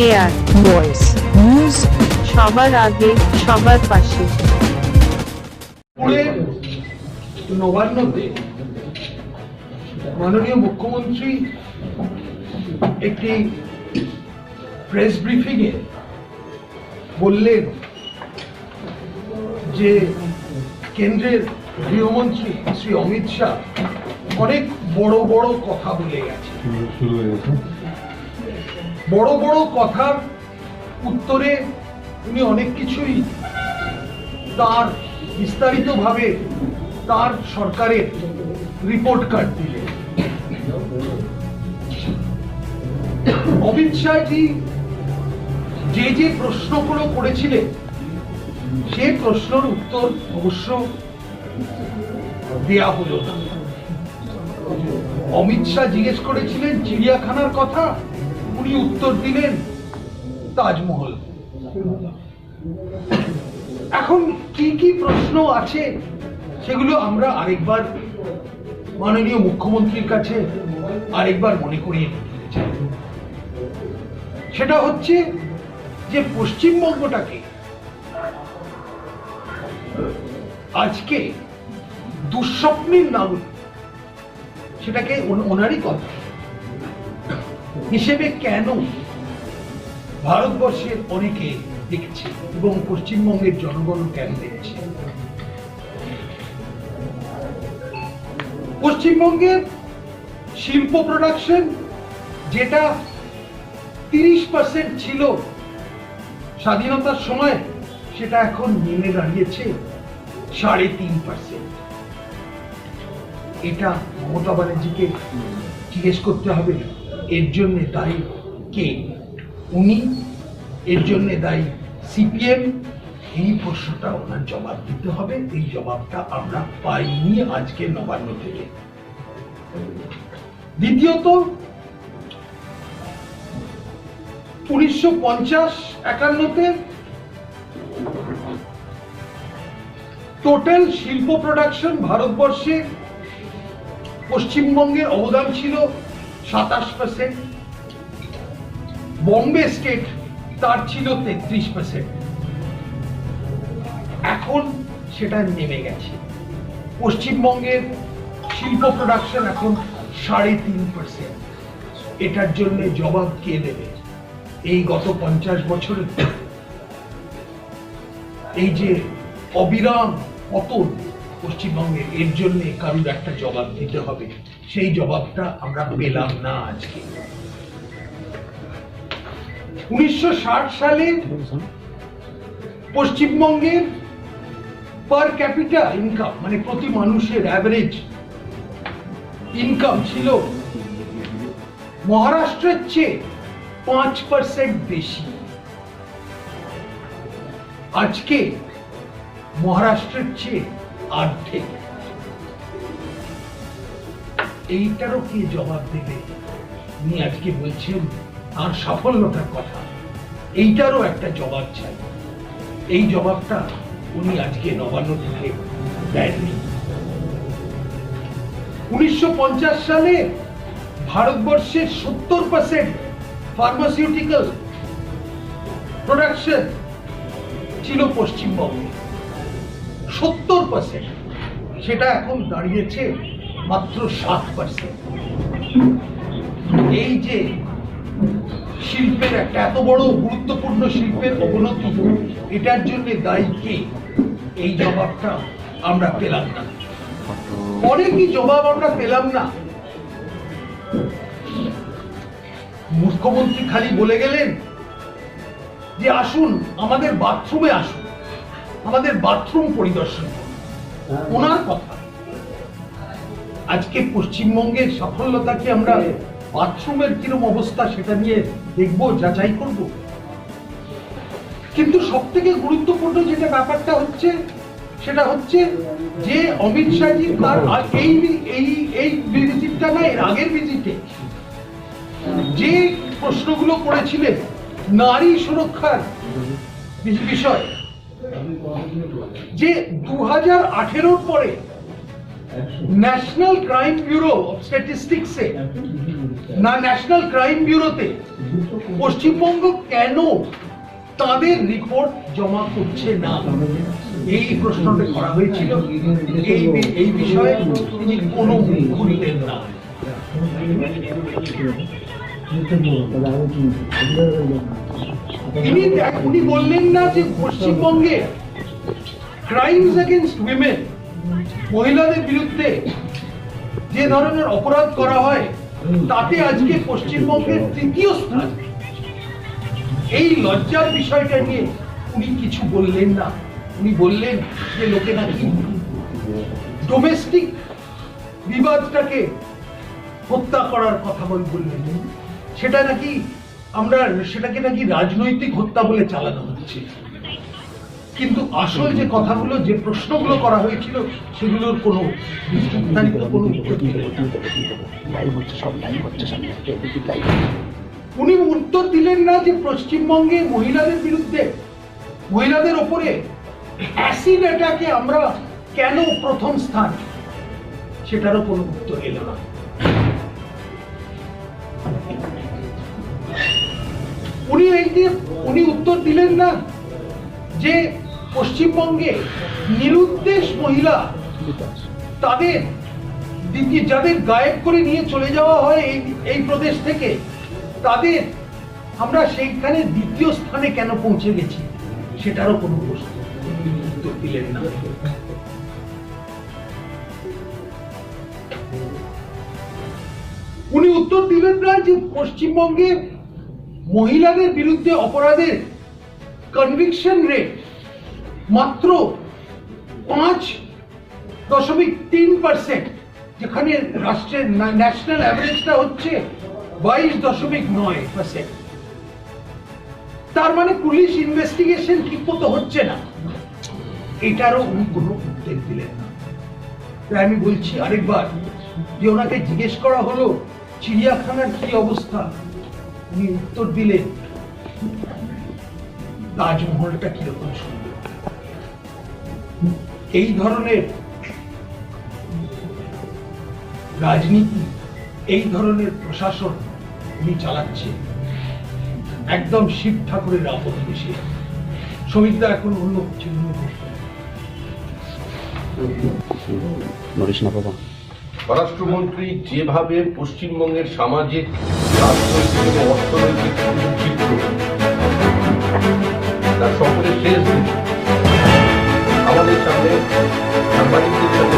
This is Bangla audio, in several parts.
এয়ার ভয়েস নিউজ, সবার আগে সবার পাশে। নবান্নতে মাননীয় মুখ্যমন্ত্রী একটি প্রেস ব্রিফিং এ বললেন যে কেন্দ্রের গৃহমন্ত্রী শ্রী অমিত শাহ অনেক বড় বড় কথা বলে গেছে। বড় বড় কথার উত্তরে উনি অনেক কিছুই তার বিস্তারিতভাবে তার সরকারের রিপোর্ট কার্ড দিলেন। অমিত শাহজি যে যে প্রশ্নগুলো করেছিলেন সে প্রশ্নের উত্তর অবশ্য দেয়া হলো না। অমিত শাহ জিজ্ঞেস করেছিলেন চিড়িয়াখানার কথা, উনি উত্তর দিলেন তাজমহল। এখন কি কি প্রশ্ন আছে সেগুলো আমরা আরেকবার মাননীয় মুখ্যমন্ত্রীর কাছে আরেকবার মনে করিয়ে দিতে চাই। সেটা হচ্ছে যে পশ্চিমবঙ্গটাকে আজকে দুঃস্বপ্নের নাগরিক, সেটাকে ওনারই কথা হিসেবে কেন ভারতবর্ষের অনেকে দেখছে এবং পশ্চিমবঙ্গের জনগণ কেন দেখছে। পশ্চিমবঙ্গের শিল্প প্রোডাকশন যেটা 30% ছিল স্বাধীনতার সময়, সেটা এখন নেমে দাঁড়িয়েছে 3.5%। এটা মমতা ব্যানার্জিকে জিজ্ঞেস করতে হবে এর জন্য দায়ী কে, উনি, এর জন্য দায়ী সিপিএম। এই প্রশ্নটা ওনার জবাব দিতে হবে। এই জবাবটা আমরা পাইনি আজকে নবান্ন থেকে। দ্বিতীয়ত 1950-51-তে টোটাল শিল্প প্রোডাকশন ভারতবর্ষে পশ্চিমবঙ্গের অবদান ছিল 27%, বম্বে স্টেট তার ছিল 33%। এখন সেটা নেমে গেছে। পশ্চিমবঙ্গের শিল্প প্রোডাকশন এখন 3.5%। এটার জন্য জবাব কে দেবে? এই গত 50 বছরে এই যে অবিরাম পতন পশ্চিমবঙ্গের, এর জন্য কারুর একটা জবাব দিতে হবে। সেই জবাবটা আমরা পেলাম না আজকে। 1960 সালে পশ্চিমবঙ্গের পার ক্যাপিটা ইনকাম, মানে প্রতি মানুষের অ্যাভারেজ ইনকাম ছিল মহারাষ্ট্রের চেয়ে 5% বেশি। আজকে মহারাষ্ট্রের চেয়ে অর্ধেক। এইটারও কি জবাব দেবে? উনি আজকে বলছেন আর সাফল্যতার কথা, এইটারও একটা জবাব চাই। এই জবাবটা উনি আজকে নবান্ন থেকে দেননি। 1950 সালে ভারতবর্ষের 70% ফার্মাসিউটিক্যাল প্রোডাকশন ছিল পশ্চিমবঙ্গে, 70%। সেটা এখন দাঁড়িয়েছে মাত্র 7%। এই যে শিল্পের একটা এত বড় গুরুত্বপূর্ণ শিল্পের অবনতি, এটার জন্য দায়ী কে? এই জবাবটা আমরা পেলাম না। অনেকই জবাব আমরা পেলাম না। মুখ্যমন্ত্রী খালি বলে গেলেন যে আসুন আমাদের বাথরুমে আসুন, আমাদের বাথরুম পরিদর্শন করুন। ওনার কথা। আজকে পশ্চিমবঙ্গের সাফল্যতা কি আমরা বাথরুমের কিরকম অবস্থা সেটা নিয়ে দেখবো, যাচাই করব? কিন্তু সব থেকে গুরুত্বপূর্ণ যেটা ব্যাপারটা হচ্ছে, সেটা হচ্ছে যে অমিত শাহজি তার এই ভিজিটটা না, এর আগের ভিজিটে যে প্রশ্নগুলো করেছিলেন নারী সুরক্ষার বিষয়, যে 2018-র পরে ন্যাশনাল ক্রাইম ব্যুরো অফ স্ট্যাটিস্টিক্সে না, ন্যাশনাল ক্রাইম ব্যুরোতে পশ্চিমবঙ্গ কেন তাদের রিপোর্ট জমা করছে না, এই প্রশ্নটা করা হয়েছিল। এই বিষয়ে তিনি কোনো মুখ খুললেন না। উনি বললেন না যে পশ্চিমবঙ্গে ক্রাইমস এগেইনস্ট উইমেন, মহিলাদের বিরুদ্ধে যে ধরনের অপরাধ করা হয় তাতে আজকে পশ্চিমবঙ্গের ৩য় স্থান। এই লজ্জার বিষয়টা নিয়ে উনি কিছু বললেন না। উনি বললেন যে লোকে নাকি ডোমেস্টিক বিবাদটাকে হত্যা করার কথা বললেন, সেটাকে নাকি রাজনৈতিক হত্যা বলে চালানো হচ্ছে। কিন্তু আসল যে কথাগুলো, যে প্রশ্নগুলো করা হয়েছিল সেগুলোর কোনো উত্তর দিলেন না। উনি উত্তর দিলেন না যে পশ্চিমবঙ্গে মহিলাদের বিরুদ্ধে, মহিলাদের ওপরে অ্যাসিড অ্যাটাকে আমরা কেন প্রথম স্থান, সেটারও কোনো উত্তর এলো না। উনি উত্তর দিলেন না যে পশ্চিমবঙ্গে নিরুদ্দেশ মহিলা, তাদের যাদের গায়েব করে নিয়ে চলে যাওয়া হয় এই প্রদেশ থেকে, তাদের আমরা সেইখানে ২য় স্থানে কেন পৌঁছে গেছি, সেটারও কোনো প্রশ্ন উত্তর দিলেন না। উনি উত্তর দিলেন না যে পশ্চিমবঙ্গে মহিলাদের বিরুদ্ধে অপরাধের কনভিকশন রেট মাত্র ৫.৩%, যেখানে রাষ্ট্রের ন্যাশনাল অ্যাভারেজটা হচ্ছে ২২.৯%। তার মানে পুলিশ ইনভেস্টিগেশন ঠিক মতো হচ্ছে না, এটারও উনি কোনো উত্তর দিলেন না। তাই আমি বলছি আরেকবার, যে ওনাকে জিজ্ঞেস করা হলো চিড়িয়াখানার কি অবস্থা, উনি উত্তর দিলেন তাজমহলটা কিরকম সুন্দর। এই ধরনের রাজনীতি, এই ধরনের প্রশাসন উনি চালাচ্ছে একদম শিব ঠাকুরের আপন বেশি। সমিতদা এখন অন্য কিছু স্বরাষ্ট্রমন্ত্রী যেভাবে পশ্চিমবঙ্গের সামাজিক, রাজনৈতিক এবং অর্থনৈতিক চিত্র তার সফরের শেষ দিন আমাদের সামনে সাংবাদিকদের সাথে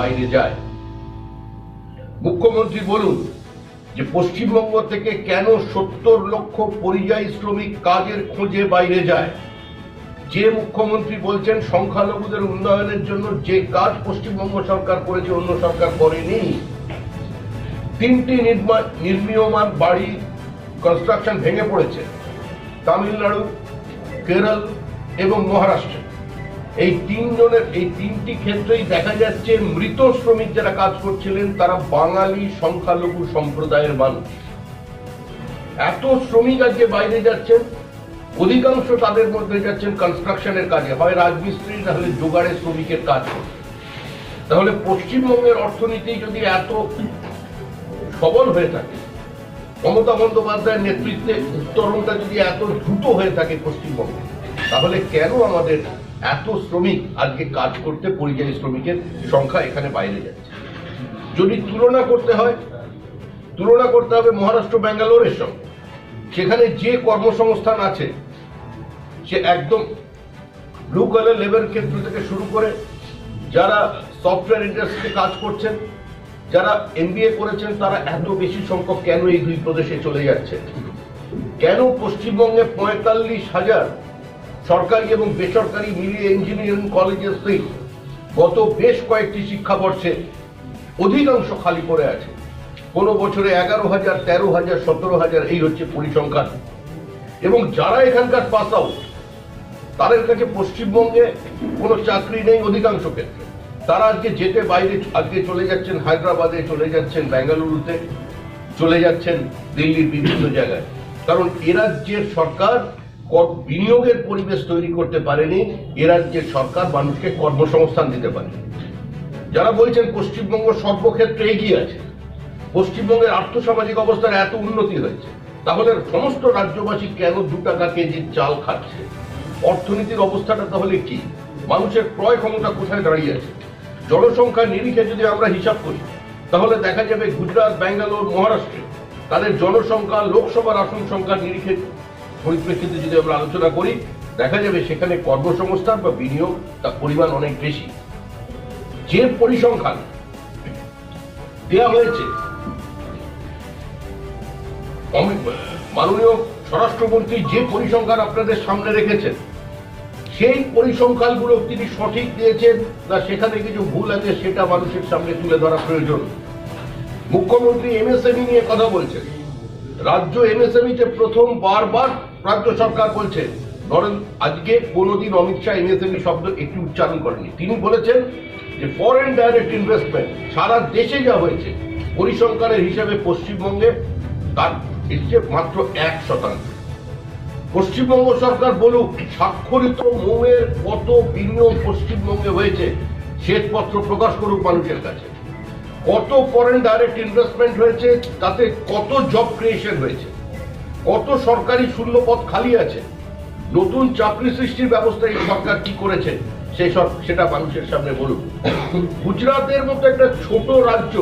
বাইরে যায়। মুখ্যমন্ত্রী বলুন যে পশ্চিমবঙ্গ থেকে কেন ৭০ লক্ষ পরিযায়ী শ্রমিক কাজের খোঁজে বাইরে যায়। যে মুখ্যমন্ত্রী বলছেন সংখ্যালঘুদের উন্নয়নের জন্য যে কাজ পশ্চিমবঙ্গ সরকার করেছে অন্য সরকার করেনি। ৩টি নির্মীয়মান বাড়ি কনস্ট্রাকশন ভেঙে পড়েছে তামিলনাড়ু, কেরল এবং মহারাষ্ট্রে। এই ৩টি ক্ষেত্রেই দেখা যাচ্ছে মৃত শ্রমিক যারা কাজ করছিলেন তারা বাঙালি সংখ্যালঘু সম্প্রদায়ের মানুষ। এত শ্রমিক আজকে বাইরে যাচ্ছেন, অধিকাংশ তাদের মধ্যে যাচ্ছেন কনস্ট্রাকশনের কাজে, হয় রাজমিস্ত্রি তাহলে জোগাড়ে শ্রমিকের কাজ করতে। তাহলে পশ্চিমবঙ্গের অর্থনীতি যদি এত সবল হয়ে থাকে, মমতা বন্দ্যোপাধ্যায়ের নেতৃত্বে উত্তরণটা যদি এত দ্রুত হয়ে থাকে পশ্চিমবঙ্গে, তাহলে কেন আমাদের এত শ্রমিক আজকে কাজ করতে, পরিযায়ী শ্রমিকের সংখ্যা এখানে বাইরে যাচ্ছে? যদি তুলনা করতে হবে মহারাষ্ট্র, ব্যাঙ্গালোরের সঙ্গে। সেখানে যে কর্মসংস্থান আছে সে একদম ব্লু কলার লেবার ক্ষেত্র থেকে শুরু করে যারা সফটওয়্যার ইন্ডাস্ট্রিতে কাজ করছেন, যারা MBA করেছেন, তারা এত বেশি সংখ্যক কেন এই দুই প্রদেশে চলে যাচ্ছে? কেন পশ্চিমবঙ্গে 45,000 সরকারি এবং বেসরকারি মিলিয়ে ইঞ্জিনিয়ারিং কলেজের সিট গত বেশ কয়েকটি শিক্ষাবর্ষে অধিকাংশ খালি পড়ে আছে। কোনো বছরে 11,000, 13,000, 17,000 এই হচ্ছে পরিসংখ্যান। এবং যারা এখানকার পাস আউট, তাদের কাছে পশ্চিমবঙ্গে কোনো চাকরি নেই অধিকাংশ ক্ষেত্রে। তারা আজকে যেতে বাইরে, আজকে চলে যাচ্ছেন হায়দ্রাবাদে, চলে যাচ্ছেন বেঙ্গালুরুতে, চলে যাচ্ছেন দিল্লির বিভিন্ন জায়গায়। কারণ এ রাজ্যের সরকার বিনিয়োগের পরিবেশ তৈরি করতে পারেনি, এ রাজ্যের সরকার মানুষকে কর্মসংস্থান দিতে পারেনি। যারা বলছেন পশ্চিমবঙ্গ সর্বক্ষেত্রে এগিয়ে আছে, পশ্চিমবঙ্গের আর্থসামাজিক অবস্থার এত উন্নতি হয়েছে, তাহলে সমস্ত রাজ্যবাসী কেন 2 টাকা কেজির চাল খাচ্ছে? অর্থনীতির অবস্থাটা তাহলে কি? মানুষের ক্রয় ক্ষমতা কোথায় দাঁড়িয়ে আছে? জনসংখ্যার নিরিখে যদি আমরা হিসাব করি, তাহলে দেখা যাবে গুজরাট, ব্যাঙ্গালোর, মহারাষ্ট্রে তাদের জনসংখ্যা, লোকসভার আসন সংখ্যার নিরিখে পরিপ্রেক্ষিতে যদি আমরা আলোচনা করি, দেখা যাবে সেখানে কর্মসংস্থান বা বিনিয়োগ তার পরিমাণ অনেক বেশি। যে পরিসংখ্যান দেওয়া হয়েছে, মাননীয় স্বরাষ্ট্রমন্ত্রী যে পরিসংখ্যান আপনাদের সামনে রেখেছেন, সেই পরিসংখ্যানগুলো তিনি সঠিক দিয়েছেন না সেখানে কিছু ভুল আছে সেটা মানুষের সামনে তুলে ধরা প্রয়োজন। মুখ্যমন্ত্রী এমএসএমই নিয়ে কথা বলছেন, রাজ্য এমএসএমইতে প্রথম বারবার রাজ্য সরকার বলছে। ধরেন আজকে কোনোদিন অমিত শাহ এমএসএমই শব্দ একটু উচ্চারণ করেনি। তিনি বলেছেন যে ফরেন ডাইরেক্ট ইনভেস্টমেন্ট সারা দেশে যা হয়েছে পরিসংখ্যানের হিসাবে পশ্চিমবঙ্গে তার এসছে মাত্র 1%। পশ্চিমবঙ্গ সরকার বলুক স্বাক্ষরিত মৌয়ের কত বিনিয়োগ পশ্চিমবঙ্গে হয়েছে, শ্বেতপত্র প্রকাশ করুক মানুষের কাছে। কত ফরেন ডাইরেক্ট ইনভেস্টমেন্ট হয়েছে, তাতে কত জব ক্রিয়েশন হয়েছে, কত সরকারি শূন্য পদ খালি আছে, নতুন চাকরি সৃষ্টির ব্যবস্থা এই সরকার কি করেছে সেটা মানুষের সামনে বলুক। গুজরাটের মতো একটা ছোট রাজ্য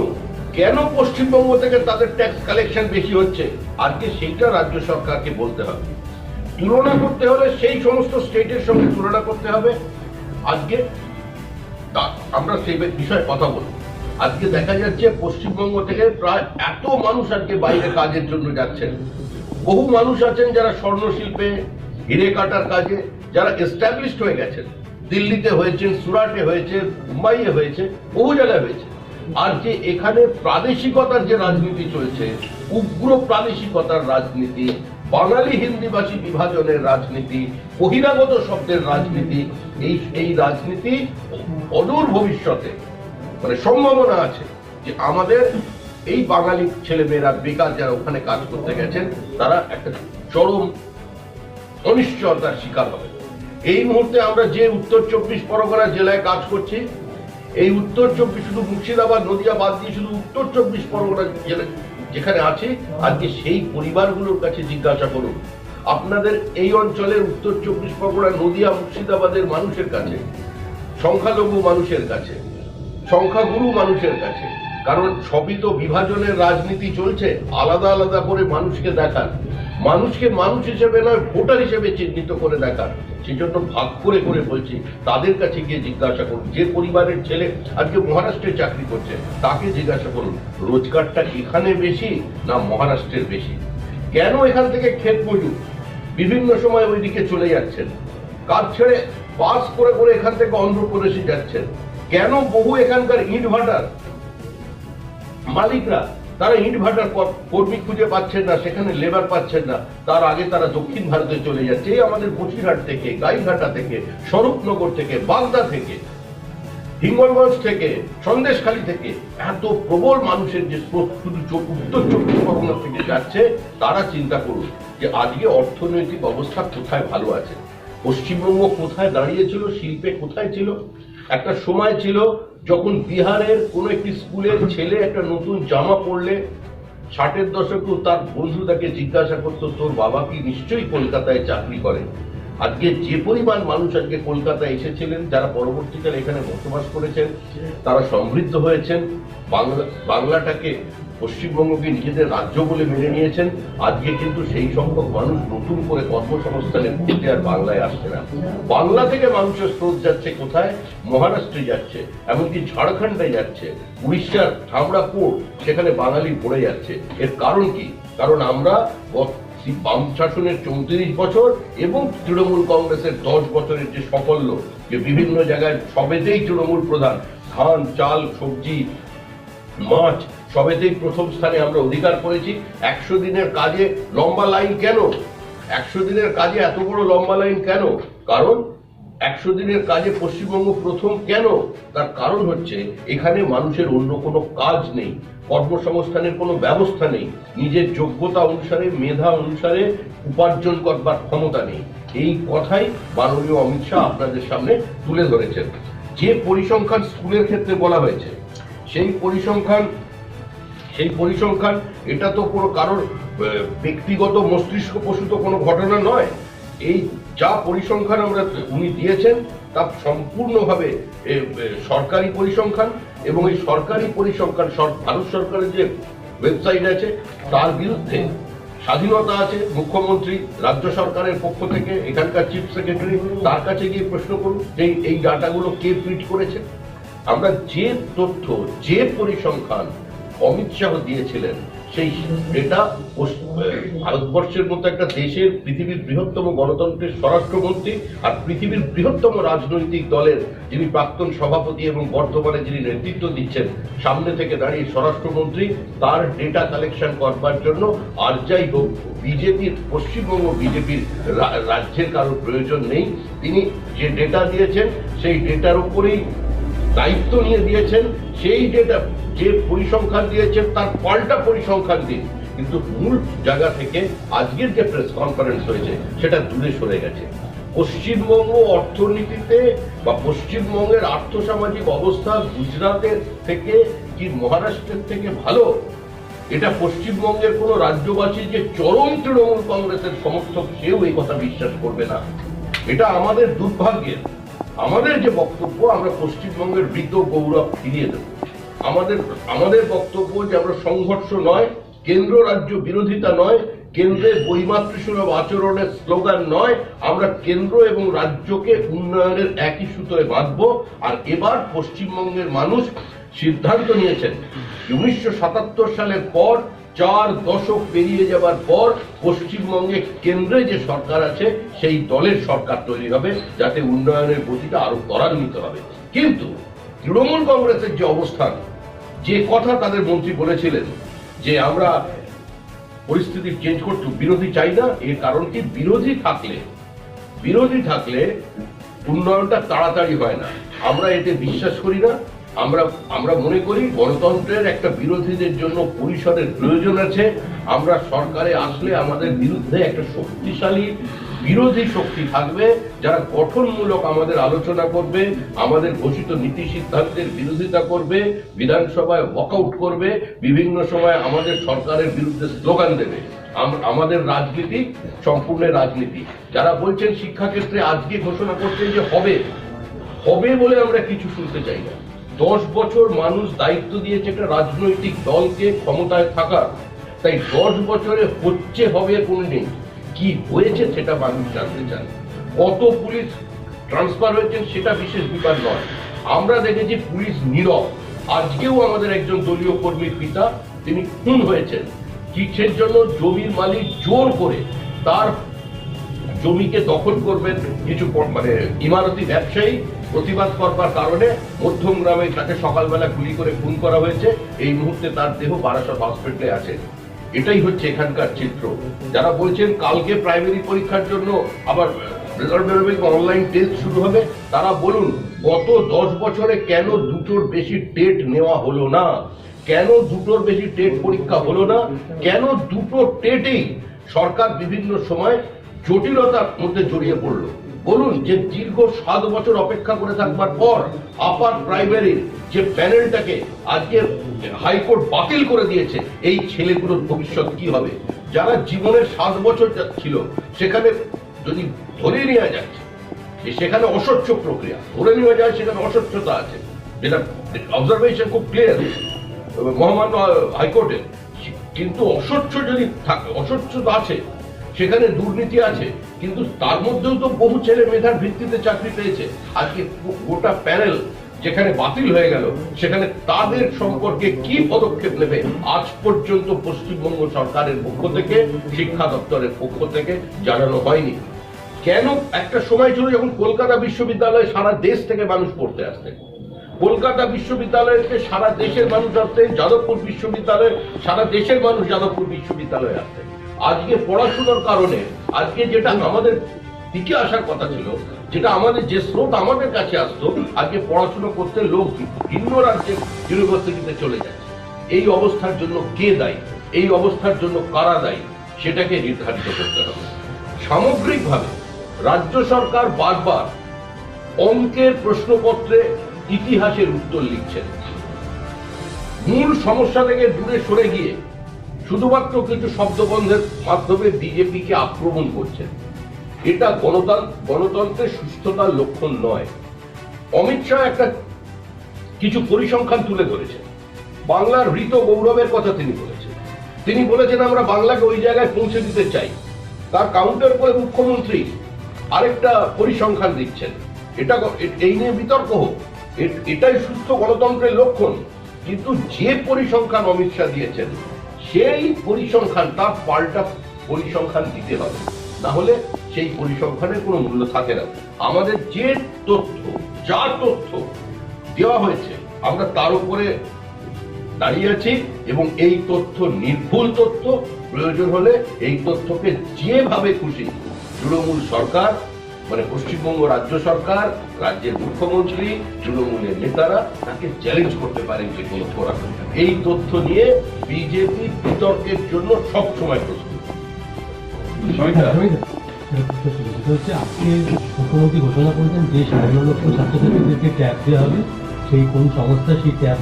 কেন পশ্চিমবঙ্গ থেকে তাদের ট্যাক্স কালেকশন বেশি হচ্ছে, আজকে সেইটা রাজ্য সরকারকে বলতে হবে। তুলনা করতে হলে সেই সমস্ত স্টেটের সঙ্গে তুলনা করতে হবে। আজকে আমরা সেই বিষয়ে কথা বলব। আজকে দেখা যাচ্ছে পশ্চিমবঙ্গ থেকে প্রায় এত মানুষ আজকে বাইরে কাজের জন্য যাচ্ছেন। বহু মানুষ আছেন যারা স্বর্ণ শিল্পে, হিরে কাটার কাজে যারা এস্টাবলিশড হয়ে গেছেন। দিল্লিতে হয়েছে, সুরাটে হয়েছে, মুম্বাইয়ে হয়েছে, বহু জায়গায় হয়েছে। আর যে এখানে প্রাদেশিকতার যে রাজনীতি চলছে, উগ্র প্রাদেশিকতার রাজনীতি, বাঙালি হিন্দিভাষী বিভাজনের রাজনীতি, বহিরাগত শব্দের রাজনীতি, এই রাজনীতি অদূর ভবিষ্যতে মানে সম্ভাবনা আছে যে আমাদের এই বাঙালি ছেলেমেয়েরা বেকার যারা ওখানে কাজ করতে গেছেন, তারা একটা চরম অনিশ্চয়তার শিকার হবে। এই মুহূর্তে আমরা যে উত্তর 24 পরগনা জেলায় কাজ করছি, এই উত্তর 24 শুধু মুর্শিদাবাদ, নদিয়া বাদ দিয়ে শুধু উত্তর 24 পরগনা জেলা যেখানে আছে, আজকে সেই পরিবারগুলোর কাছে জিজ্ঞাসা করুন, আপনাদের এই অঞ্চলের উত্তর 24 পরগনা, নদিয়া, মুর্শিদাবাদের মানুষের কাছে, সংখ্যালঘু মানুষের কাছে, সংখ্যাগুরু মানুষের কাছে, কারণ সবই তো বিভাজনের রাজনীতি চলছে, আলাদা আলাদা করে মানুষকে দেখার, মানুষকে মানুষ হিসেবে নয় ভোটার হিসেবে চিহ্নিত করে দেখার, সেজন্য ভাগ করে করে বলছি তাদের কাছে গিয়ে জিজ্ঞাসা করুন। যে পরিবারের ছেলে আজকে মহারাষ্ট্রে চাকরি করছে, তাকে জিজ্ঞাসা করুন রোজগারটা এখানে বেশি না মহারাষ্ট্রের বেশি। কেন এখান থেকে ক্ষেত মজুর বিভিন্ন সময় ওইদিকে চলে যাচ্ছেন, কাজ ছেড়ে পাস করে করে এখান থেকে অন্ধ্রপ্রদেশে যাচ্ছেন? কেন বহু এখানকার ইট ভাটার মালিকরা তারা ইট ভাটার কর্মী খুঁজে পাচ্ছেন না, সেখানে লেবার পাচ্ছেন না, তার আগে তারা দক্ষিণ ভারতে চলে যাচ্ছে? এই আমাদের বসিরহাট থেকে, গাইঘাটা থেকে, স্বরূপনগর থেকে, বাগদা থেকে, হিঙ্গলগঞ্জ থেকে, সন্দেশখালী থেকে এত প্রবল মানুষের যে শুধু উত্তর 24 পরগনা থেকে যাচ্ছে, তারা চিন্তা করুন যে আজকে অর্থনৈতিক অবস্থা কোথায় ভালো আছে, পশ্চিমবঙ্গ কোথায় দাঁড়িয়েছিল, শিল্পে কোথায় ছিল। একটা সময় ছিল যখন বিহারের কোন একটি স্কুলের ছেলে একটা নতুন জামা পরলে 60-এর দশকে তার বন্ধু তাকে জিজ্ঞাসা করতো, তোর বাবা কি নিশ্চয়ই কলকাতায় চাকরি করে? আজকে যে পরিমাণ মানুষ আজকে কলকাতায় এসেছিলেন, যারা পরবর্তীকালে এখানে বসবাস করেছেন, তারা সমৃদ্ধ হয়েছেন, বাংলাটাকে, পশ্চিমবঙ্গকে নিজেদের রাজ্য বলে মেনে নিয়েছেন। আজকে কিন্তু সেই সংখ্যক মানুষ নতুন করে কর্মসংস্থানে ঘুরতে আর বাংলায় আসছে না। বাংলা থেকে মানুষের স্রোত যাচ্ছে কোথায়? মহারাষ্ট্রে যাচ্ছে, এমনকি ঝাড়খণ্ডে যাচ্ছে, উড়িষ্যার হাবড়া পোর্ট, সেখানে বাঙালি পড়ে যাচ্ছে। এর কারণ কি? কারণ আমরা বাম শাসনের 34 বছর এবং তৃণমূল কংগ্রেসের 10 বছরের যে সাফল্য, যে বিভিন্ন জায়গায় সবেতেই তৃণমূল প্রধান, ধান, চাল, সবজি, মাছ সবেতেই প্রথম স্থানে আমরা অধিকার করেছি। 100 দিনের কাজে লম্বা লাইন কেন? 100 দিনের কাজে এত বড় লম্বা লাইন কেন? কারণ 100 দিনের কাজে পশ্চিমবঙ্গ প্রথম কেন? তার কারণ হচ্ছে এখানে মানুষের অন্য কোনো কাজ নেই, কর্মসংস্থানের কোনো ব্যবস্থা নেই, নিজের যোগ্যতা অনুসারে, মেধা অনুসারে উপার্জন করবার ক্ষমতা নেই। এই কথাই মাননীয় অমিত শাহ আপনাদের সামনে তুলে ধরেছেন। যে পরিসংখ্যান স্কুলের ক্ষেত্রে বলা হয়েছে, সেই পরিসংখ্যান এটা তো কোনো কারোর ব্যক্তিগত মস্তিষ্ক প্রসূত কোনো ঘটনা নয়। এই যা পরিসংখ্যান উনি দিয়েছেন তা সম্পূর্ণভাবে সরকারি পরিসংখ্যান, এবং এই সরকারি পরিসংখ্যান ভারত সরকারের যে ওয়েবসাইট আছে তার বিরুদ্ধে স্বাধীনতা আছে। মুখ্যমন্ত্রী রাজ্য সরকারের পক্ষ থেকে এখানকার চিফ সেক্রেটারি, তার কাছে গিয়ে প্রশ্ন করুন এই ডাটাগুলো কে ফিট করেছে। আমরা যে তথ্য, যে পরিসংখ্যান অমিত শাহ দিয়েছিলেন, সেই ডেটা ভারতবর্ষের মতো একটা দেশের পৃথিবীর বৃহত্তম গণতন্ত্রের স্বরাষ্ট্রমন্ত্রী আর পৃথিবীর বৃহত্তম রাজনৈতিক দলের যিনি প্রাক্তন সভাপতি এবং বর্তমানে যিনি নেতৃত্ব দিচ্ছেন, সামনে থেকে দাঁড়িয়ে স্বরাষ্ট্রমন্ত্রী, তার ডেটা কালেকশন করবার জন্য আর যাই হোক বিজেপির, পশ্চিমবঙ্গ বিজেপির রাজ্যের কারোর প্রয়োজন নেই। তিনি যে ডেটা দিয়েছেন সেই ডেটার উপরেই দায়িত্ব নিয়ে দিয়েছেন। সেই ডেটা, যে পরিসংখ্যান দিয়েছেন তার পাল্টা পরিসংখ্যান দিন, কিন্তু মূল জায়গা থেকে আজকের যে প্রেস কনফারেন্স হয়েছে সেটা দূরে সরে গেছে। পশ্চিমবঙ্গ অর্থনীতিতে বা পশ্চিমবঙ্গের আর্থসামাজিক অবস্থা গুজরাটের থেকে কি মহারাষ্ট্রের থেকে ভালো, এটা পশ্চিমবঙ্গের কোন রাজ্যবাসী যে চরম তৃণমূল কংগ্রেসের সমর্থক সেও এই কথা বিশ্বাস করবে না। এটা আমাদের দুর্ভাগ্যের। আমাদের যে বক্তব্য, আমরা পশ্চিমবঙ্গের মৃত গৌরব ফিরিয়ে দেব। আমাদের বক্তব্য যে আমরা সংঘর্ষ নয়, কেন্দ্র রাজ্য বিরোধিতা নয়, কেন্দ্রের বৈমাতৃসুলভ আচরণের স্লোগান নয়, আমরা কেন্দ্র এবং রাজ্যকে উন্নয়নের একই সুতোয় বাঁধব। আর এবার পশ্চিমবঙ্গের মানুষ সিদ্ধান্ত নিয়েছেন 1977 সালের পর 4 দশক পেরিয়ে যাবার পর পশ্চিমবঙ্গে কেন্দ্রে যে সরকার আছে সেই দলের সরকার তৈরি হবে, যাতে উন্নয়নের গতিটা আরো ত্বরান্বিত হবে। কিন্তু তৃণমূল কংগ্রেসের যে অবস্থান, যে কথা তাদের মন্ত্রী বলেছিলেন যে আমরা পরিস্থিতি চেঞ্জ করতে বিরোধী চাই না, এর কারণ কি, বিরোধী থাকলে উন্নয়নটা তাড়াতাড়ি হয় না। আমরা এতে বিশ্বাস করি না। আমরা মনে করি গণতন্ত্রের একটা বিরোধীদের জন্য পরিষদের প্রয়োজন আছে। আমরা সরকারে আসলে আমাদের বিরুদ্ধে একটা শক্তিশালী বিরোধী শক্তি থাকবে, যারা গঠনমূলক আমাদের আলোচনা করবে, আমাদের ঘোষিত নীতি সিদ্ধান্তের বিরোধিতা করবে, বিধানসভায় ওয়াকআউট করবে, বিভিন্ন সময় আমাদের সরকারের বিরুদ্ধে স্লোগান দেবে। আমাদের রাজনীতি সম্পূর্ণ রাজনীতি। যারা বলছেন শিক্ষাক্ষেত্রে আজকে ঘোষণা করছেন যে হবে বলে আমরা কিছু শুনতে চাই না। 10 বছর মানুষ দায়িত্ব দিয়েছে একটা রাজনৈতিক দলকে ক্ষমতায় থাকার, তাই 10 বছরে হবে কোনদিন, কি হয়েছে সেটা মানুষ জানতে চান। কত পুলিশ ট্রান্সফার হয়েছে সেটা বিশেষ ব্যাপার নয়। আমরা দেখেছি পুলিশ নীরব। আজকেও আমাদের একজন দলীয় কর্মীর পিতা, তিনি খুন হয়েছেন। কিসের জন্য? জমির মালিক জোর করে তার জমিকে দখল করবেন কিছু ইমারতি ব্যবসায়ী, প্রতিবাদ করবার কারণে মধ্যমগ্রামে তাকে সকালবেলা গুলি করে খুন করা হয়েছে। এই মুহূর্তে তার দেহ বারাসত হসপিটালে আছে। এটাই হচ্ছে এখানকার চিত্র। যারা বলছেন কালকে প্রাইমারি পরীক্ষার জন্য আবার রেজাল্ট বেরোবে, অনলাইন টেস্ট শুরু হবে, তারা বলুন গত 10 বছরে কেন 2টোর বেশি টেট নেওয়া হলো না? কেন 2টোর বেশি টেট পরীক্ষা হলো না? কেন 2টো টেটেই সরকার বিভিন্ন সময় জটিলতার মধ্যে জড়িয়ে পড়লো? বলুন যে দীর্ঘ 7 বছর অপেক্ষা করে থাকবার পর আপার প্রাইমারির যে প্যানেলটাকে আজকে হাইকোর্ট বাতিল করে দিয়েছে, এই ছেলেগুলোর ভবিষ্যৎ কি হবে? যারা জীবনের 7 বছর ছিল, সেখানে যদি ধরে নেওয়া যাচ্ছে যে সেখানে অস্বচ্ছ প্রক্রিয়া, ধরে নেওয়া যায় সেখানে অস্বচ্ছতা আছে, যেটা অবজারভেশন খুব ক্লিয়ার মহামান্য হাইকোর্টের, কিন্তু অস্বচ্ছ যদি থাকে, অস্বচ্ছতা আছে, সেখানে দুর্নীতি আছে, কিন্তু তার মধ্যেও তো বহু ছেলে মেধার ভিত্তিতে চাকরি পেয়েছে। আজকে গোটা প্যানেল যেখানে বাতিল হয়ে গেল সেখানে তাদের সম্পর্কে কি পদক্ষেপ নেবে আজ পর্যন্ত পশ্চিমবঙ্গ সরকারের পক্ষ থেকে, শিক্ষা দপ্তরের পক্ষ থেকে জানানো হয়নি। কেন একটা সময় ছিল যখন কলকাতা বিশ্ববিদ্যালয়ে সারা দেশ থেকে মানুষ পড়তে আসতেন, কলকাতা বিশ্ববিদ্যালয়কে সারা দেশের মানুষ আসতেন, যাদবপুর বিশ্ববিদ্যালয়ে সারা দেশের মানুষ যাদবপুর বিশ্ববিদ্যালয়ে আসতেন। আজকে পড়াশোনার কারণে আজকে যেটা আমাদের দিকে আসার কথা ছিল, যেটা আমাদের যে স্রোত আমাদের কাছে আসতো, আজকে পড়াশোনা করতে লোক ভিন্ন রাজ্যের ইউনিভার্সিটিতে চলে যাচ্ছে। এই অবস্থার জন্য কে দায়ী, এই অবস্থার জন্য কারা দায়ী, সেটাকে নির্ধারিত করতে হবে। সামগ্রিকভাবে রাজ্য সরকার বারবার অঙ্কের প্রশ্নপত্রে ইতিহাসের উত্তর লিখছেন, মূল সমস্যা থেকে দূরে সরে গিয়ে শুধুমাত্র কিছু শব্দবন্ধের মাধ্যমে বিজেপিকে আক্রমণ করছেন। এটা গণতন্ত্রের সুস্থতার লক্ষণ নয়। অমিত শাহ একটা কিছু পরিসংখ্যান তুলে ধরেছেন, বাংলার হৃত গৌরবের কথা তিনি বলেছেন। তিনি বলেছেন আমরা বাংলাকে ওই জায়গায় পৌঁছে দিতে চাই। তার কাউন্টার করে মুখ্যমন্ত্রী আরেকটা পরিসংখ্যান দিচ্ছেন। এটা এই নিয়ে বিতর্ক হোক, এটাই সুস্থ গণতন্ত্রের লক্ষণ। কিন্তু যে পরিসংখ্যান অমিত শাহ দিয়েছেন সেই পরিসংখ্যান তার পাল্টা পরিসংখ্যান দিতে হবে, না হলে সেই পরিসংখ্যানের কোনো মূল্য থাকে না। আমাদের যে তথ্য, যা তথ্য দেওয়া হয়েছে আমরা তার উপরে দাঁড়িয়ে আছি এবং এই তথ্য নির্ভুল তথ্য। প্রয়োজন হলে এই তথ্যকে যেভাবে খুশি তৃণমূল সরকার, মানে পশ্চিমবঙ্গ রাজ্য সরকার, রাজ্যের মুখ্যমন্ত্রী, তৃণমূলের নেতারা তাকে চ্যালেঞ্জ করতে পারেন যে কোনো ফোরাম। এই তথ্য নিয়ে বিজেপি বিতর্কের জন্য সবসময় প্রস্তুত। আজকে মুখ্যমন্ত্রী ঘোষণা করেছেন যে ৫.৫ লক্ষ ছাত্রছাত্রীদেরকে ট্যাব দেওয়া হবে। সেই কোন সংস্থা সেই ট্যাব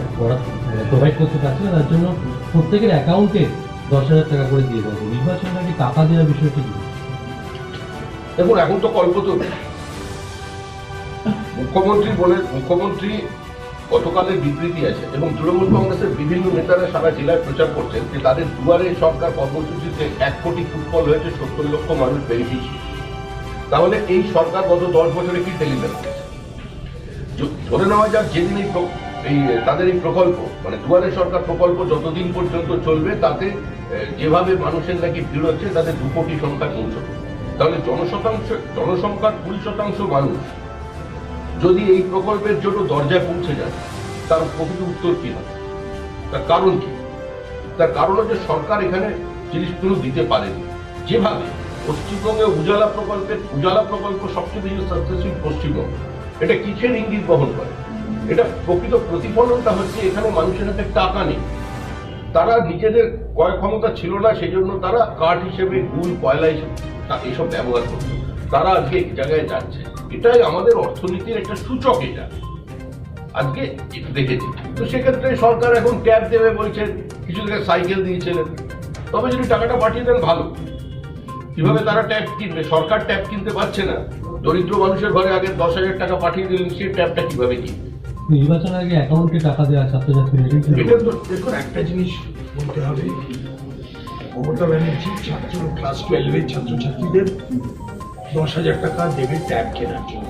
প্রোভাইড করতে পারছে না, তার জন্য প্রত্যেকের অ্যাকাউন্টে ১০,০০০ টাকা করে দিয়ে দেবো। নির্বাচনের আগে টাকা দেওয়ার বিষয়টি কি? দেখুন, এখন তো কল্পতরু। মুখ্যমন্ত্রী গতকালের বিবৃতি আছে এবং তৃণমূল কংগ্রেসের বিভিন্ন নেতারা সারা জেলায় প্রচার করছেন যে তাদের দুয়ারে সরকার কর্মসূচিতে ১ কোটি ফুটফল হয়েছে, ৭০ লক্ষ মানুষ বেনিফিশিয়ারি। তাহলে এই সরকার গত ১০ বছরে কি ডেলিভার করেছে? ধরে নেওয়া যাক যেদিন তাদের এই প্রকল্প, মানে দুয়ারে সরকার প্রকল্প যতদিন পর্যন্ত চলবে, তাতে যেভাবে মানুষের নাকি ভিড় হচ্ছে তাতে ২ কোটি সংখ্যা পৌঁছবে। তাহলে জনসংখ্যার ২০% মানুষ যদি এই প্রকল্পের জন্য দরজায় পৌঁছে যায়, তার প্রকৃত উত্তর কি হবে? তার কারণ কি? তার কারণ হচ্ছে সরকার এখানে জিনিসগুলো দিতে পারেনি। যেভাবে পশ্চিমবঙ্গে উজালা প্রকল্প সবচেয়ে বেশি সাকসেসফুল পশ্চিমবঙ্গ, এটা কিসের ইঙ্গিত বহন করে? এটা প্রকৃত প্রতিফলনটা হচ্ছে এখানে মানুষের হাতে টাকা নেই, তারা নিজেদের ক্রয় ক্ষমতা ছিল না, সেই জন্য তারা কার্ড হিসেবে গুল, কয়লা এইসব ব্যবহার করত। তারা আজকে এক জায়গায় যাচ্ছে। এটাই আমাদের অর্থনীতির একটা সূচক। এটা আজকে দেখেছি। তো সেক্ষেত্রে সরকার এখন ট্যাব দেবে বলছেন, কিছু থেকে সাইকেল দিয়েছিলেন। তবে যদি টাকাটা পাঠিয়ে দেন ভালো। কিভাবে তারা ট্যাব কিনবে? সরকার ট্যাব কিনতে পারছে না। দরিদ্র মানুষের ঘরে আগে ১০,০০০ টাকা পাঠিয়ে দিলেন, সেই ট্যাবটা কিভাবে কিনবে? নির্বাচন আগে অ্যাকাউন্টে টাকা দেওয়া ছাত্রছাত্রীদের। এটা তো দেখুন, একটা জিনিস বলতে হবে, মমতা ব্যানার্জি ক্লাস 12-এর ছাত্রছাত্রীদের ১০,০০০ টাকা দেবে ট্যাব কেনার জন্য।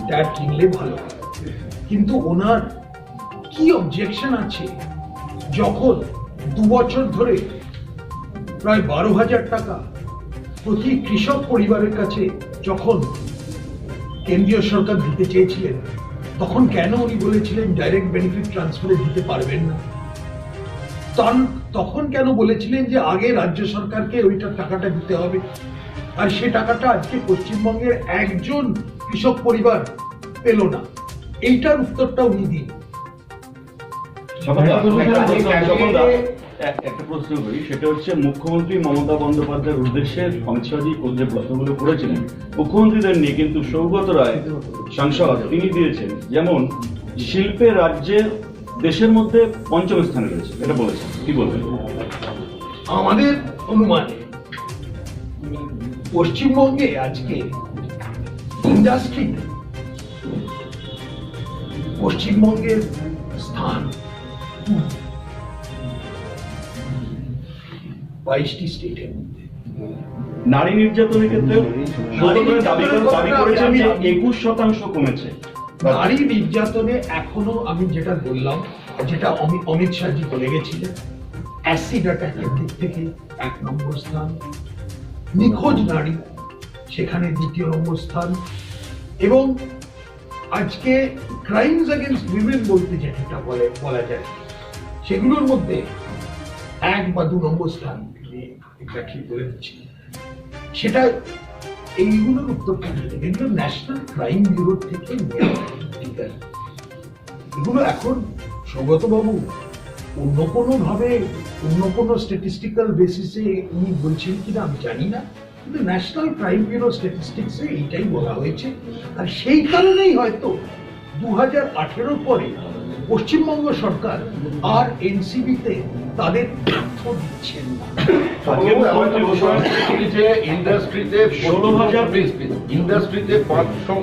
ট্যাব কিনলে ভালো, কিন্তু ওনার কি অবজেকশন আছে যখন ২ বছর ধরে প্রায় ১২,০০০ টাকা প্রতি কৃষক পরিবারের কাছে যখন কেন্দ্রীয় সরকার দিতে চেয়েছিলেন, তখন কেন উনি বলেছিলেন ডাইরেক্ট বেনিফিট ট্রান্সফারে দিতে পারবেন না? তখন কেন বলেছিলেন যে আগে রাজ্য সরকারকে ওইটার টাকাটা দিতে হবে? আর সে টাকাটা আজকে পশ্চিমবঙ্গের একজন কৃষক পরিবার পেল না। এইটার উত্তরটা উনি দিন। একটা প্রশ্ন করি, সেটা হচ্ছে মুখ্যমন্ত্রী মমতা বন্দ্যোপাধ্যায়ের উদ্দেশ্যে অমিত শাহজি যে প্রশ্নগুলো করেছিলেন মুখ্যমন্ত্রীদের নিয়ে, কিন্তু সৌগত রায় সাংসদ তিনি দিয়েছেন যেমন শিল্পে রাজ্যের দেশের মধ্যে ৫ম স্থানে রয়েছে, এটা বলেছেন। কি বলবেন? আমাদের অনুমানে পশ্চিমবঙ্গে আজকে ইন্ডাস্ট্রি, পশ্চিমবঙ্গের স্থান ২২টি স্টেটের মধ্যে। নারী নির্যাতনের ক্ষেত্রে দাবি করেছেন যে ২১% কমেছে। নারী নির্যাতনে এখনো আমি যেটা বললাম, যেটা অমিত শাহজি বলে গেছিলেন, অ্যাসিড অ্যাটাকের দিক থেকে 1 নম্বর স্থান, নিখোঁজ নারী সেখানে 2 নম্বর স্থান, এবং আজকে ক্রাইমস এগেইনস্ট উইমেন বলতে যেটা বলা যায় সেগুলোর মধ্যে 1 বা 2 নম্বর স্থান এক্স্যাক্টলি বলে দিচ্ছি, সেটা এইগুলোর উত্তর এগুলো ন্যাশনাল ক্রাইম ব্যুরো থেকে নেওয়া ফিগার। এগুলো এখন সৌগত বাবু অন্য কোনো ভাবে অন্য কোনো স্ট্যাটিস্টিক্যাল বেসিসে উনি বলছেন কিনা আমি জানি না, কিন্তু ন্যাশনাল ক্রাইম ব্যুরো স্ট্যাটিস্টিক্সে এইটাই বলা হয়েছে। আর সেই কারণেই হয়তো 2018 পরে পশ্চিমবঙ্গ সরকার আর এনসিবিতে তাদের তথ্য দিচ্ছেন না। আজকে মুখ্যমন্ত্রী ঘোষণা যে ইন্ডাস্ট্রিতে 500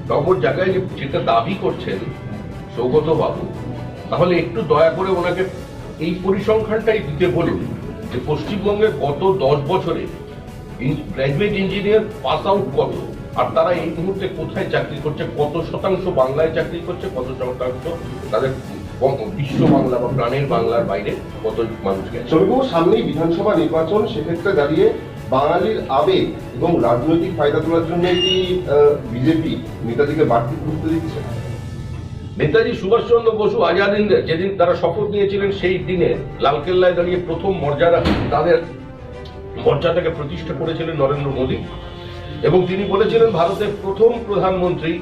নম্বর জায়গায় যেটা দাবি করছেন সৌগত বাবু, তাহলে একটু দয়া করে ওনাকে এই পরিসংখ্যানটাই দিতে বলুন যে পশ্চিমবঙ্গে গত 10 বছরে গ্র্যাজুয়েট ইঞ্জিনিয়ার পাস আউট কত, আর তারা এই মুহূর্তে কোথায় চাকরি করছে, কত শতাংশ বাংলায় চাকরি করছে, কত শতাংশ তাদের বিশ্ব বাংলা বা প্রাণের বাংলার বাইরে কত মানুষ গেছে। তবুও সামনেই বিধানসভা নির্বাচন, সেক্ষেত্রে দাঁড়িয়ে বাঙালির আবেগ এবং রাজনৈতিক ফায়দা তোলার জন্য কি বিজেপি নেতাজিকে বাড়তি গুরুত্ব দিচ্ছে? নেতাজি সুভাষচন্দ্র বসু আজাদ হিন্দের যেদিন তারা শপথ নিয়েছিলেন সেই দিনে লালকেল্লায় দাঁড়িয়ে প্রথম তাদের মর্যাদাকে প্রতিষ্ঠা করেছিলেন নরেন্দ্র মোদী, এবং তিনি বলেছিলেন ভারতের প্রথম প্রধানমন্ত্রী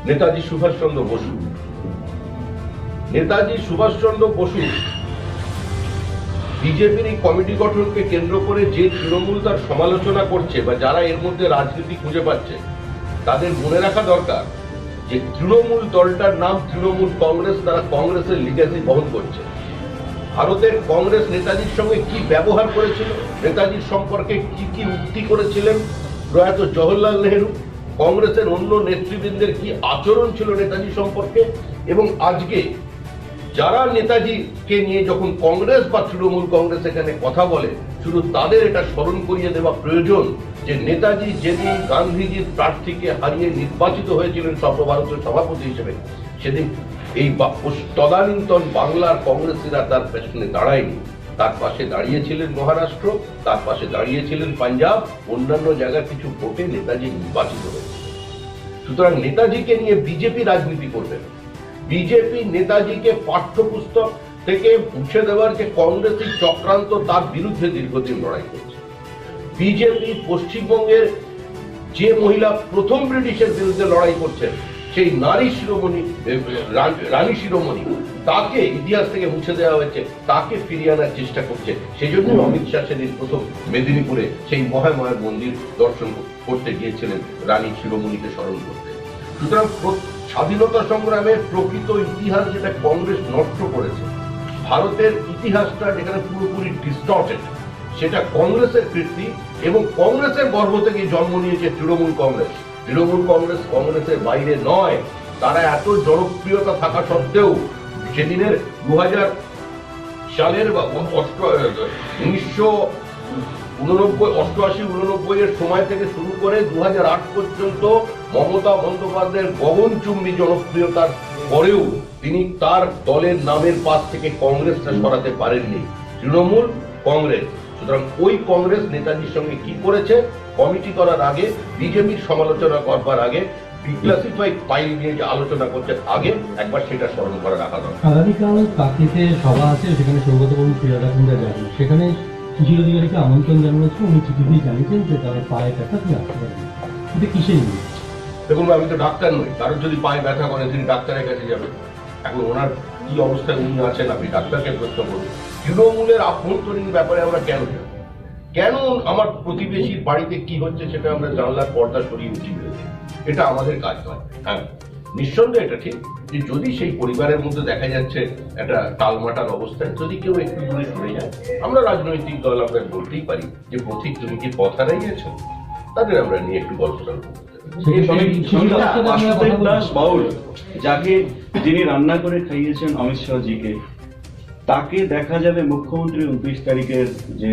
নেতাজি সুভাষচন্দ্র বসু। নেতাজি সুভাষচন্দ্র বসু বিজেপির এই কমিটি গঠনকে কেন্দ্র করে যে তৃণমূল তার সমালোচনা করছে বা যারা এর মধ্যে রাজনীতি খুঁজে পাচ্ছে, তাদের মনে রাখা দরকার যে তৃণমূল দলটার নাম তৃণমূল কংগ্রেস, তারা কংগ্রেসের লিগ্যাসি বহন করছে। ভারতের কংগ্রেস নেতাজির সঙ্গে কি ব্যবহার করেছিল, নেতাজির সম্পর্কে কি কি উক্তি করেছিলেন প্রয়াত জওহরলাল নেহেরু, কংগ্রেসের অন্য নেতৃবৃন্দের কি আচরণ ছিল নেতাজি সম্পর্কে, এবং আজকে যারা নেতাজিকে নিয়ে যখন কংগ্রেস বা তৃণমূল কংগ্রেস এখানে কথা বলে, শুধু তাদের এটা স্মরণ করিয়ে দেওয়া প্রয়োজন যে নেতাজি যেদিন গান্ধীজির প্রার্থীকে হারিয়ে নির্বাচিত হয়েছিলেন সর্বভারতীয় সভাপতি হিসেবে, সেদিন এই তদানীন্তন বাংলার কংগ্রেসীরা তার পেছনে দাঁড়ায়নি, তার পাশে দাঁড়িয়েছিলেন মহারাষ্ট্র, তার পাশে দাঁড়িয়েছিলেন পাঞ্জাব, অন্যান্য জায়গার কিছু ভোটে নেতাজি নির্বাচিত হয়েছে। সুতরাং নেতাজিকে নিয়ে বিজেপি রাজনীতি করবে না। বিজেপি নেতাজিকে পাঠ্যপুস্তক থেকে মুছে দেওয়ার যে কংগ্রেসী চক্রান্ত, তার বিরুদ্ধে দীর্ঘদিন লড়াই করছে। বিজেপি পশ্চিমবঙ্গের যে মহিলা প্রথম ব্রিটিশের বিরুদ্ধে লড়াই করছেন, সেই নারী শিরোমণি রানী শিরোমণি, তাকে ইতিহাস থেকে মুছে দেওয়া হয়েছে, তাকে ফিরিয়ে আনার চেষ্টা করছে। সেই জন্য অমিত শাহ সেদিন প্রথম মেদিনীপুরে সেই মহামায়ার মন্দির দর্শন করতে গিয়েছিলেন রানী শিরোমণিকে স্মরণ করতে। সুতরাং স্বাধীনতা সংগ্রামের প্রকৃত ইতিহাস যেটা কংগ্রেস নষ্ট করেছে, ভারতের ইতিহাসটা যেখানে পুরোপুরি ডিস্টর্টেড, সেটা কংগ্রেসের কীর্তি, এবং কংগ্রেসের গর্ভ থেকে জন্ম নিয়েছে তৃণমূল কংগ্রেস। তৃণমূল কংগ্রেস কংগ্রেসের বাইরে নয়। তারা এত জনপ্রিয়তা থাকা সত্ত্বেও সেদিনের 2000 সালের 1988-89 এর সময় থেকে শুরু করে 2008 পর্যন্ত মমতা বন্দ্যোপাধ্যায়ের গগনচুম্বী জনপ্রিয়তার পরেও তিনি তার দলের নামের পাশ থেকে কংগ্রেসটা সরাতে পারেননি, তৃণমূল কংগ্রেস। সুতরাং ওই কংগ্রেস নেতাজির সঙ্গে কি করেছে, কমিটি করার আগে, বিজেপির সমালোচনা করবার আগে, ডিক্লাসিফাইড ফাইল নিয়ে যে আলোচনা করছে আগে, একবার সেটা স্মরণ করে রাখা দরকার। আগামীকাল কাকলিতে সভা আছে, সেখানে সৌগত বাবু ফিরাদা কুণ্ডা যাবেন। সেখানে শিশির অধিকারীকে আমন্ত্রণ জানানো হচ্ছে, উনি চিঠি দিয়ে জানিয়েছেন যে তার পায়ে ব্যথা, তিনি আসতে পারেন। এটা কিসের নিয়ে? দেখুন, আমি তো ডাক্তার নই, কারোর যদি পায়ে ব্যথা করে তিনি ডাক্তারের কাছে যাবেন। এখন ওনার কি অবস্থায় উনি আছেন আপনি ডাক্তারকে প্রশ্ন করুন। তৃণমূলের আভ্যন্তরীণ ব্যাপারে আমরা কেন জানি? কেন আমার প্রতিবেশীর বাড়িতে কি হচ্ছে সেটা আমরা জানলার পর্দা সরিয়ে উঠি বেরোতে? এটা আমাদের কাজ নয়। হ্যাঁ, নিঃসন্দেহে এটা ঠিক যে যদি সেই পরিবারের মধ্যে দেখা যাচ্ছে একটা টালমাটাল অবস্থায়, যদি কেউ একটু দূরে সরে যায়, আমরা রাজনৈতিক দল আমরা বলতেই পারি যে পথিক তুমি কি পথ হারিয়েছ, তাদের আমরা নিয়ে একটু গল্প করতে পারি। বাসুদেব দাস বাউল, যিনি রান্না করে খাইয়েছেন অমিত শাহজিকে, তাকে দেখা যাবে মুখ্যমন্ত্রী 29 তারিখের যে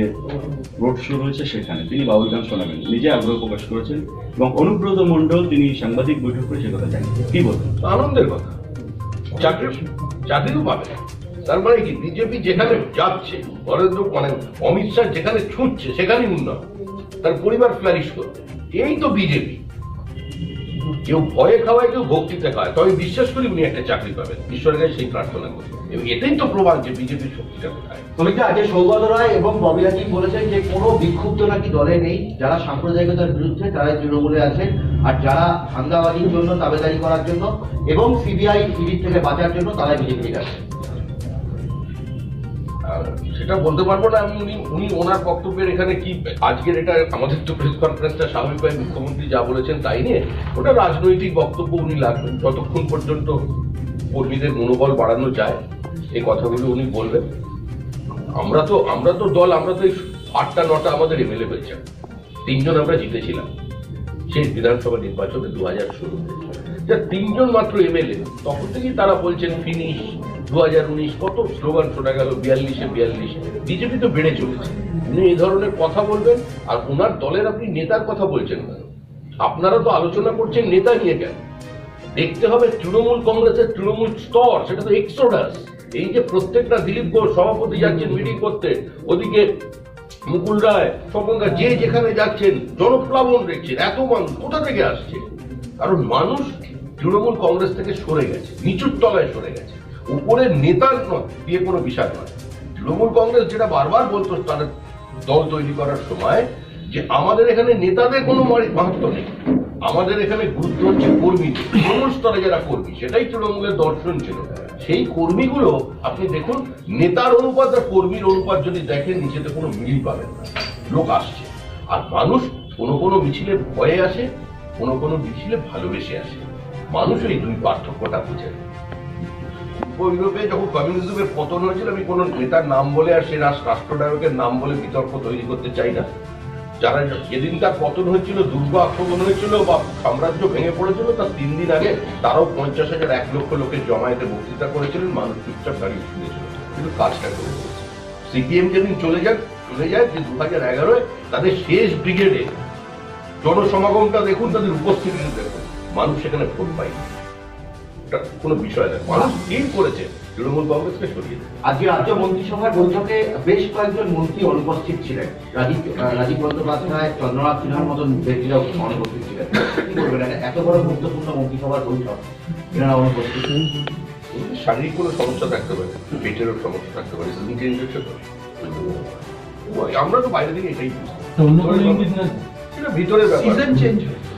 রোড শো রয়েছে সেখানে তিনি বাউল গান শোনাবেন, নিজে আগ্রহ প্রকাশ করেছেন। এবং অনুব্রত মণ্ডল তিনি সাংবাদিক বৈঠক করে সে কথা জানেন। কি বলবেন? আনন্দের কথা, চাকরিও পাবে। তার মানে কি, বিজেপি যেখানে যাচ্ছে, নরেন্দ্র মানে অমিত শাহ যেখানে ছুটছে সেখানেই উন্নয়ন, তার পরিবার ফ্লারিশ করবে। এই তো বিজেপি। কেউ ভয়ে খাওয়ায়, কেউ ভক্তিতে খাওয়ায়, তবে বিশ্বাস করি উনি একটা চাকরি পাবেন, ঈশ্বরের কাছে সেই প্রার্থনা করি। এবং এটাই তো প্রমাণ যে বিজেপির শক্তিটা কোথায়। তবে আজকে সৌগত রায় এবং ববিলা সিং বলেছেন যে কোনো বিক্ষুব্ধ নাকি দলে নেই, যারা সাম্প্রদায়িকতার বিরুদ্ধে তারাই তৃণমূলে আছেন, আর যারা হাঙ্গাবাজির জন্য, দাবেদারি করার জন্য এবং সিবিআই ইডির থেকে বাঁচার জন্য তারাই বিজেপি আছেন। সেটা বলতে পারবো না আমি। উনি ওনার বক্তব্যের এখানে কি, আজকের এটা আমাদের তো প্রেস কনফারেন্সটা স্বাভাবিকভাবে মুখ্যমন্ত্রী যা বলেছেন তাই নিয়ে, ওটা রাজনৈতিক বক্তব্য উনি লাগবেন। যতক্ষণ পর্যন্ত কর্মীদের মনোবল বাড়ানো যায় এই কথাগুলো উনি বলবেন। আমরা তো দল, আমরা তো এই 8টা 9টা আমাদের এমএলএ হয়েছে, 3 জন আমরা জিতেছিলাম সেই বিধানসভা নির্বাচনে 2016-তে। যা 3 জন মাত্র এমএলএ, তখন থেকেই তারা বলছেন ফিনিশ 2019, কত স্লোগান শোনা গেল, 42-এ 42। বিজেপি তো বেড়ে চলেছে। উনি এই ধরনের কথা বলবেন, আর ওনার দলের আপনি নেতার কথা বলছেন কেন? আপনারা তো আলোচনা করছেন নেতা নিয়ে কেন? দেখতে হবে তৃণমূল কংগ্রেসের তৃণমূল স্তর, সেটা তো এক্সোডাস। এই যে প্রত্যেকটা দিলীপ ঘোষ সভাপতি যাচ্ছেন মিটিং করতে, ওদিকে মুকুল রায়, স্বপন দা, যে যেখানে যাচ্ছেন জনপ্লাবন দেখছেন। এত মানুষ কোথা থেকে আসছে? কারণ মানুষ তৃণমূল কংগ্রেস থেকে সরে গেছে, নিচুর তলায় সরে গেছে। উপরের নেতার দিয়ে কোনো বিষয় নয়। তৃণমূল কংগ্রেস যেটা বারবার বলতো তাদের দল তৈরি করার সময়, যে আমাদের এখানে নেতাদের কোনো মাহাত্ম নেই, আমাদের এখানে গুরুত্ব হচ্ছে কর্মী, তৃণমূল স্তরে যারা কর্মী, সেটাই তৃণমূলের দর্শন ছিল। সেই কর্মীগুলো আপনি দেখুন, নেতার অনুপাত আর কর্মীর অনুপাত যদি দেখেন, নিচেতে কোনো মিল পাবেন না। লোক আসছে, আর মানুষ কোনো মিছিলে ভয়ে আসে, কোনো মিছিলে ভালোবেসে আসে। মানুষ এই দুই পার্থক্যটা বুঝে। ইউরোপে যখন কমিউনিজমের পতন হয়েছিল, আমি কোনো নেতার নাম বলে আর সে রাষ্ট্রনায়কের নাম বলে বিতর্ক তৈরি করতে চাই না। যারা যেদিন তার পতন হয়েছিল, দুর্গ আক্রমণ হয়েছিল বা সাম্রাজ্য ভেঙে পড়েছিল, তার 3 দিন আগে তারাও 50,000 1 লক্ষ লোকের জমায়েতে বক্তৃতা করেছিলেন, মানুষ চুপচাপ দাঁড়িয়ে শুনেছিল, কিন্তু কাজটা করে দিয়েছে। সিপিএম যেদিন চলে যায় যে 2011-এ তাদের শেষ ব্রিগেডে জনসমাগমটা দেখুন, তাদের উপস্থিতি দেখুন, মানুষ সেখানে ভোট পায়নি। এটা কোনো বিষয় নয়, মানুষ ঠিক করেছে তৃণমূল কংগ্রেসকে সরিয়ে দেয়। আজকে রাজ্য মন্ত্রিসভার বৈঠকে বেশ কয়েকজন মন্ত্রী অনুপস্থিত ছিলেন। রাজীব বন্দ্যোপাধ্যায়, চন্দ্রনাথ সিনহার মতন ব্যক্তিরাও অনুপস্থিত ছিলেন। কি বলবেন, এত বড় গুরুত্বপূর্ণ মন্ত্রিসভার বৈঠক এনারা অনুপস্থিত? শারীরিক কোনো সমস্যা থাকতে পারে, পেটেরও সমস্যা থাকতে পারে, আমরা তো বাইরে থেকে এটাই সেটা ভিতরের ব্যাপার। সিজন চেঞ্জ হয়েছে।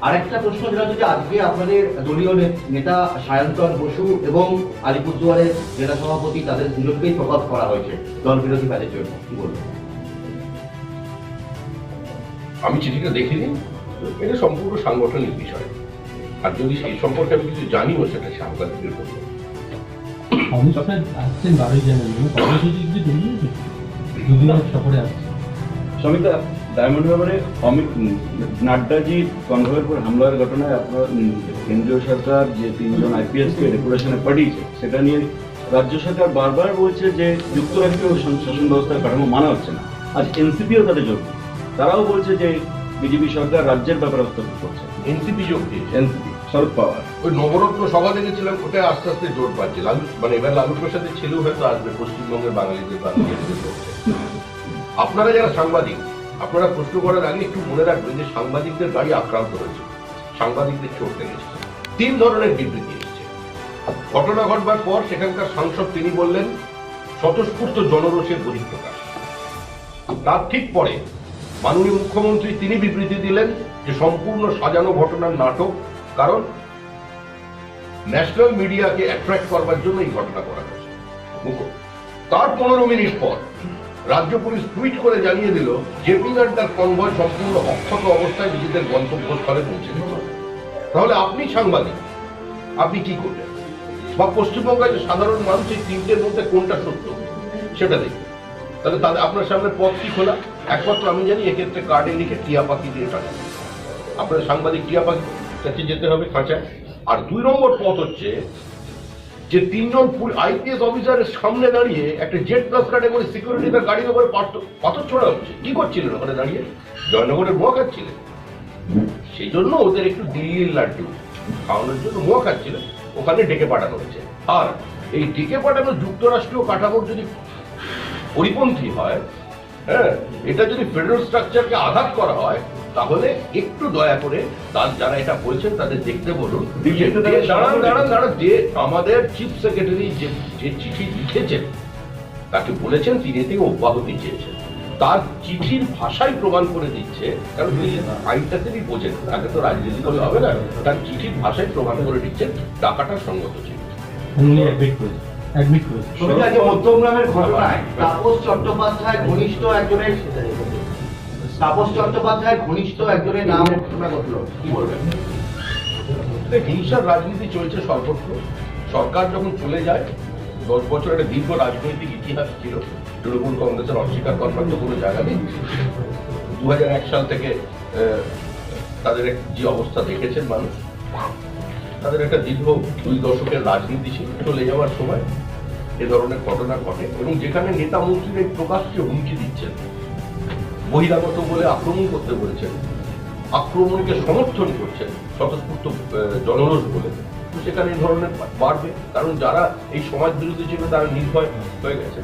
আরেকটা প্রশ্ন, যেটা যদি আজকে আপনাদের দলীয় নেতা সায়ন্তন বসু এবং আলিপুরদুয়ারের জেলা সভাপতি, তাদের দুজনকেই প্রকাশ করা হয়েছে দল বিরোধী কাজের জন্য, কি বলবেন? আমি চিঠিটা দেখিনি, এটা সম্পূর্ণ সাংগঠনিক বিষয়। আর যদি সেই সম্পর্কে আমি কিছু জানিও, সেটা সাংবাদিকদের বলবো। অমিত শাহ আসছেন 12 জানুয়ারি, কর্মসূচি কিছু জানিয়েছে? দুদিনের সফরে আসছে। সমিতা, ডায়মন্ড হারবারে নাড্ডাজি কনভয়ের উপর হামলার ঘটনায় আপনার কেন্দ্রীয় সরকার যে 3 জন আইপিএসকে ডেপুটেশনে পাঠিয়েছে, সেটা নিয়ে রাজ্য সরকার বারবার বলছে যে যুক্তরাষ্ট্রীয় শাসন ব্যবস্থার কাঠামো মানা হচ্ছে না। আজ এনসিপিও তাদের যোগ, তারাও বলছে যে বিজেপি সরকার রাজ্যের ব্যাপারে হস্তক্ষেপ করছে। এনসিপি যোগ দিয়েছে, এনসিপি শরদ পাওয়ার ওই নবরত্ন সভা দেখেছিলাম, ওটা আস্তে আস্তে জোর পাচ্ছে। এবার লালু প্রসাদের ছেলেও হয়তো আসবে, পশ্চিমবঙ্গের বাঙালিদের আপনারা যারা সাংবাদিক, আপনারা প্রশ্ন করার আগে একটু মনে রাখবেন যে সাংবাদিকদের গাড়ি আক্রান্ত হয়েছে, সাংবাদিকদের চোট লেগেছে। 3 ধরনের বিবৃতি এসেছে। ঘটনা ঘটবার পর সেখানকার সাংসদ তিনি বললেন স্বতঃস্ফূর্ত জনরোষের বহিঃপ্রকাশ। তার ঠিক পরে মাননীয় মুখ্যমন্ত্রী তিনি বিবৃতি দিলেন যে সম্পূর্ণ সাজানো ঘটনার নাটক, কারণ ন্যাশনাল মিডিয়াকে অ্যাট্রাক্ট করবার জন্য এই ঘটনা করা হয়েছে। তার 15 মিনিট পর রাজ্য পুলিশ টুইট করে জানিয়ে দিল জেপি নাড্ডার কনভয় সম্পূর্ণ অক্ষত অবস্থায় নিজেদের গন্তব্যস্থলে পৌঁছে দিল। তাহলে আপনি সাংবাদিক, আপনি কি করবেন? বা পশ্চিমবঙ্গের সাধারণ মানুষ এই 3টের মধ্যে কোনটা সত্য সেটা দেখবেন। তাহলে আপনার সামনে পথ কি খোলা? একমাত্র আমি জানি এক্ষেত্রে কার্ডে লিখে টিয়া পাখি দিয়ে টাকা, আপনার সাংবাদিক টিয়া পাখি কাছে যেতে হবে খাঁচায়। আর 2 নম্বর পথ হচ্ছে যে 3 জন আইপিএস অফিসারের সামনে দাঁড়িয়ে একটা জেড প্লাস কার্ডে করে সিকিউরিটি তার গাড়ির উপরে পাথর ছোড়া হচ্ছে, কি করছিলেন ওখানে দাঁড়িয়ে? জয়নগরের মোয়া খাচ্ছিলেন। সেই জন্য ওদের একটু দিল্লির লাড্ডু খাওয়ানোর জন্য মোয়া খাচ্ছিলেন, ওখানে ডেকে পাঠানো হয়েছে। আর এই ডেকে পাঠানো যুক্তরাষ্ট্রীয় কাঠামোর যদি পরিপন্থী হয়, হ্যাঁ, এটা যদি ফেডারেল স্ট্রাকচারকে আঘাত করা হয়, তাহলে একটু দয়া করে যারা এটা বলছেন তাদের দেখতে বলুন। দাঁড়ান, যে আমাদের চিফ সেক্রেটারি যে চিঠি লিখেছেন তাকে বলেছেন তিনি এতে অব্যাহতি চেয়েছেন, তার চিঠির ভাষাই প্রমাণ করে দিচ্ছে, কারণ তিনি আইনটা তিনি বোঝেন, তাকে তো রাজনীতি করলে হবে না, তার চিঠির ভাষাই প্রমাণ করে দিচ্ছেন টাকাটা সঙ্গত ছিল। উনি অ্যাডমিট করেছেন। আজকে মধ্যমগ্রামের ঘটনায় তাপস চট্টোপাধ্যায় ঘনিষ্ঠ একজনের নাম ঘটনা ঘটলো, কি বলবেন? হিংসার রাজনীতি চলছে সর্বত্র। সরকার যখন চলে যায়, 10 বছর একটা দীর্ঘ রাজনৈতিক ইতিহাস ছিল, তৃণমূল কংগ্রেসের অস্বীকার করবার তো কোনো জায়গা নেই। 2001 সাল থেকে তাদের যে অবস্থা দেখেছেন মানুষ, তাদের একটা দীর্ঘ 2 দশকের রাজনীতি ছিল, চলে যাওয়ার সময় এ ধরনের ঘটনা ঘটে, এবং যেখানে নেতা মন্ত্রীরা প্রকাশ্যে হুমকি দিচ্ছেন, বহিরাগত বলে আক্রমণ করতে বলেছেন, আক্রমণকে সমর্থন করছেন স্বতঃস্ফূর্ত জনরোষ বলে, তো সেখানে এই ধরনের বাড়বে, কারণ যারা এই সমাজ বিরোধী ছিল তারা নির্ভয় হয়ে গেছে।